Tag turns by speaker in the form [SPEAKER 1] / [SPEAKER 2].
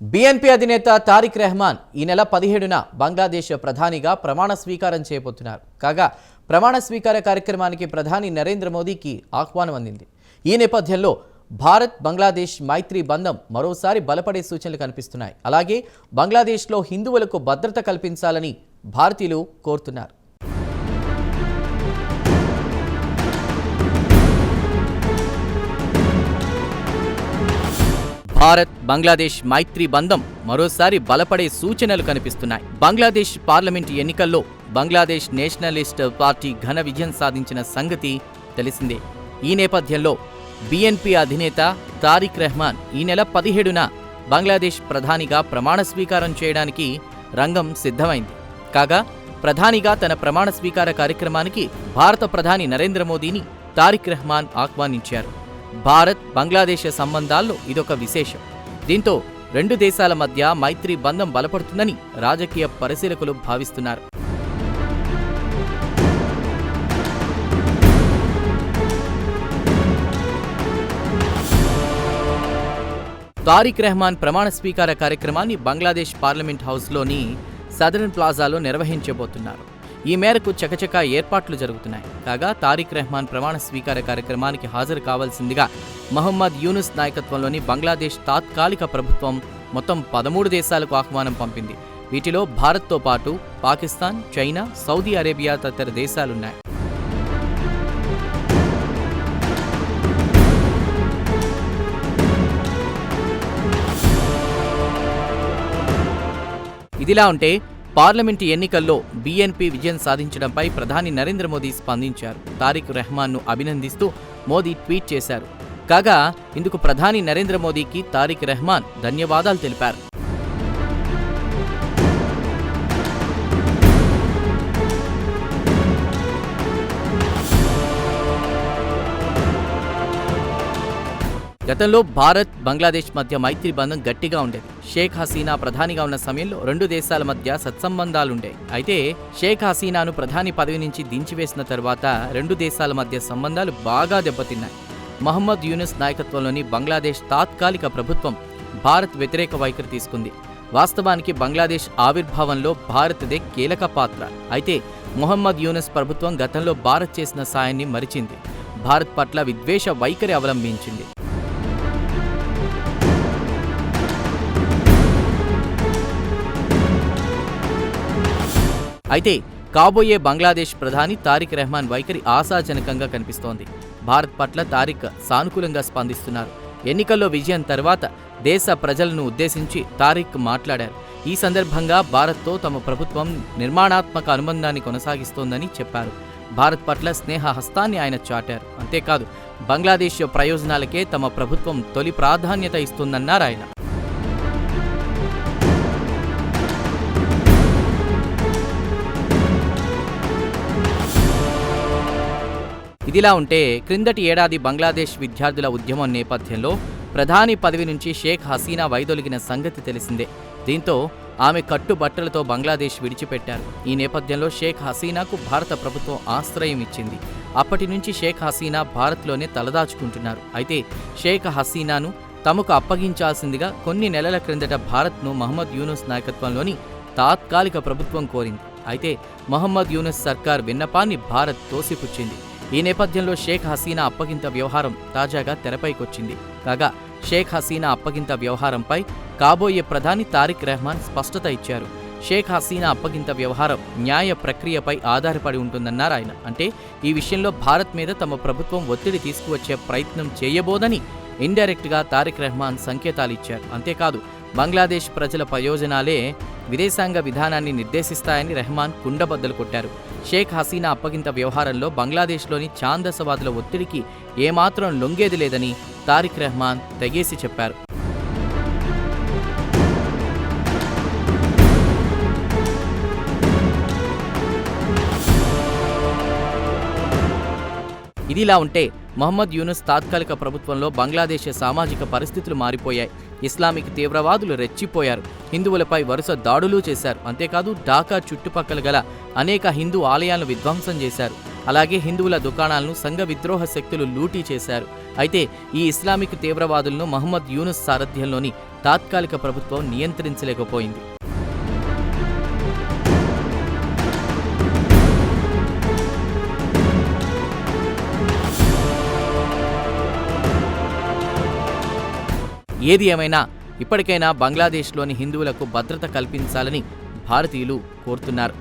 [SPEAKER 1] BNP అధినేత తారిక్ రెహమాన్ ఈ నెల 17న బంగ్లాదేశ్ ప్రధానిగా ప్రమాణ స్వీకారం చేయబోతున్నారు. కాగా ప్రమాణ స్వీకార కార్యక్రమానికి ప్రధాని నరేంద్ర మోదీకి ఆహ్వానం అందింది. ఈ నేపథ్యంలో భారత్ బంగ్లాదేశ్ మైత్రి బంధం మరోసారి బలపడే సూచనలు కనిపిస్తున్నాయి. అలాగే బంగ్లాదేశ్లో హిందువులకు భద్రత కల్పించాలని భారతీయులు కోరుతున్నారు. భారత్ బంగ్లాదేశ్ మైత్రి బంధం మరోసారి బలపడే సూచనలు కనిపిస్తున్నాయి. బంగ్లాదేశ్ పార్లమెంటు ఎన్నికల్లో బంగ్లాదేశ్ నేషనలిస్ట్ పార్టీ ఘన విజయం సాధించిన సంగతి తెలిసిందే. ఈ నేపథ్యంలో బీఎన్పీ అధినేత తారిక్ రెహమాన్ ఈ నెల 17న బంగ్లాదేశ్ ప్రధానిగా ప్రమాణ స్వీకారం చేయడానికి రంగం సిద్ధమైంది. కాగా ప్రధానిగా తన ప్రమాణ స్వీకార కార్యక్రమానికి భారత ప్రధాని నరేంద్ర మోదీని తారిక్ రెహమాన్ ఆహ్వానించారు. భారత్ బంగ్లాదేశ్ సంబంధాల్లో ఇదొక విశేషం. దీంతో రెండు దేశాల మధ్య మైత్రి బంధం బలపడుతుందని రాజకీయ పరిశీలకులు భావిస్తున్నారు. తారిక్ రెహమాన్ ప్రమాణ స్వీకార కార్యక్రమాన్ని బంగ్లాదేశ్ పార్లమెంట్ హౌస్లోని సదరన్ ప్లాజాలో నిర్వహించబోతున్నారు. ఈ మేరకు చకచకా ఏర్పాట్లు జరుగుతున్నాయి. కాగా తారిక్ రెహమాన్ ప్రమాణ స్వీకార కార్యక్రమానికి హాజరు కావాల్సిందిగా మహమ్మద్ యూనుస్ నాయకత్వంలోని బంగ్లాదేశ్ తాత్కాలిక ప్రభుత్వం మొత్తం 13 దేశాలకు ఆహ్వానం పంపింది. వీటిలో భారత్తో పాటు పాకిస్తాన్, చైనా, సౌదీ అరేబియా తదితర దేశాలున్నాయి. ఇదిలా ఉంటే పార్లమెంటు ఎన్నికల్లో బీఎన్పీ విజయం సాధించడంపై ప్రధాని నరేంద్ర మోదీ స్పందించారు. తారిక్ రెహమాన్ను అభినందిస్తూ మోదీ ట్వీట్ చేశారు. కాగా ఇందుకు ప్రధాని నరేంద్ర మోదీకి తారిక్ రెహమాన్ ధన్యవాదాలు తెలిపారు. గతంలో భారత్ బంగ్లాదేశ్ మధ్య మైత్రి బంధం గట్టిగా ఉండేది. షేక్ హసీనా ప్రధానిగా ఉన్న సమయంలో రెండు దేశాల మధ్య సత్సంబంధాలుండేవి. అయితే షేక్ హసీనాను ప్రధాని పదవి నుంచి దించివేసిన తర్వాత రెండు దేశాల మధ్య సంబంధాలు బాగా దెబ్బతిన్నాయి. మహమ్మద్ యూనుస్ నాయకత్వంలోని బంగ్లాదేశ్ తాత్కాలిక ప్రభుత్వం భారత్ వ్యతిరేక వైఖరి తీసుకుంది. వాస్తవానికి బంగ్లాదేశ్ ఆవిర్భావంలో భారత్దే కీలక పాత్ర. అయితే మహమ్మద్ యూనుస్ ప్రభుత్వం గతంలో భారత్ చేసిన సాయాన్ని మరిచింది. భారత్ పట్ల విద్వేష వైఖరి అవలంబించింది. అయితే కాబోయే బంగ్లాదేశ్ ప్రధాని తారిక్ రెహమాన్ వైఖరి ఆశాజనకంగా కనిపిస్తోంది. భారత్ పట్ల తారిక్ సానుకూలంగా స్పందిస్తున్నారు. ఎన్నికల్లో విజయం తర్వాత దేశ ప్రజలను ఉద్దేశించి తారిక్ మాట్లాడారు. ఈ సందర్భంగా భారత్తో తమ ప్రభుత్వం నిర్మాణాత్మక అనుబంధాన్ని కొనసాగిస్తోందని చెప్పారు. భారత్ పట్ల స్నేహ హస్తాన్ని ఆయన చాటారు. అంతేకాదు బంగ్లాదేశ్ ప్రయోజనాలకే తమ ప్రభుత్వం తొలి ప్రాధాన్యత ఇస్తుందన్నారు ఆయన. ఇదిలా ఉంటే క్రిందటి ఏడాది బంగ్లాదేశ్ విద్యార్థుల ఉద్యమం నేపథ్యంలో ప్రధాని పదవి నుంచి షేక్ హసీనా వైదొలిగిన సంగతి తెలిసిందే. దీంతో ఆమె కట్టుబట్టలతో బంగ్లాదేశ్ విడిచిపెట్టారు. ఈ నేపథ్యంలో షేక్ హసీనాకు భారత ప్రభుత్వం ఆశ్రయం ఇచ్చింది. అప్పటి నుంచి షేక్ హసీనా భారత్లోనే తలదాచుకుంటున్నారు. అయితే షేక్ హసీనాను తమకు అప్పగించాల్సిందిగా కొన్ని నెలల క్రిందట భారత్ను మహమ్మద్ యూనుస్ నాయకత్వంలోని తాత్కాలిక ప్రభుత్వం కోరింది. అయితే మహమ్మద్ యూనుస్ సర్కార్ విన్నపాన్ని భారత్ తోసిపుచ్చింది. ఈ నేపథ్యంలో షేక్ హసీనా అప్పగింత వ్యవహారం తాజాగా తెరపైకొచ్చింది. కాగా షేక్ హసీనా అప్పగింత వ్యవహారంపై కాబోయే ప్రధాని తారిక్ రెహమాన్ స్పష్టత ఇచ్చారు. షేక్ హసీనా అప్పగింత వ్యవహారం న్యాయ ప్రక్రియపై ఆధారపడి ఉంటుందన్నారు ఆయన. అంటే ఈ విషయంలో భారత్ మీద తమ ప్రభుత్వం ఒత్తిడి తీసుకువచ్చే ప్రయత్నం చేయబోదని ఇండైరెక్ట్గా తారిక్ రెహమాన్ సంకేతాలిచ్చారు. అంతేకాదు బంగ్లాదేశ్ ప్రజల ప్రయోజనాలే విదేశాంగ విధానాన్ని నిర్దేశిస్తాయని రెహమాన్ కుండబద్దలు కొట్టారు. షేక్ హసీనా అప్పగింత వ్యవహారంలో బంగ్లాదేశ్లోని ఛాందసవాదుల ఒత్తిడికి ఏమాత్రం లొంగేది లేదని తారిక్ రెహమాన్ తెగేసి చెప్పారు. ఇదిలా ఉంటే మహమ్మద్ యూనుస్ తాత్కాలిక ప్రభుత్వంలో బంగ్లాదేశ్ సామాజిక పరిస్థితులు మారిపోయాయి. ఇస్లామిక్ తీవ్రవాదులు రెచ్చిపోయారు. హిందువులపై వరుస దాడులు చేశారు. అంతేకాదు ఢాకా చుట్టుపక్కల గల అనేక హిందూ ఆలయాలను విధ్వంసం చేశారు. అలాగే హిందువుల దుకాణాలను సంఘ విద్రోహ శక్తులు లూటీ చేశారు. అయితే ఈ ఇస్లామిక్ తీవ్రవాదులను మహమ్మద్ యూనుస్ సారథ్యంలోని తాత్కాలిక ప్రభుత్వం నియంత్రించలేకపోయింది. ఏది ఏమైనా ఇప్పటికైనా బంగ్లాదేశ్లోని హిందువులకు భద్రత కల్పించాలని భారతీయులు కోరుతున్నారు.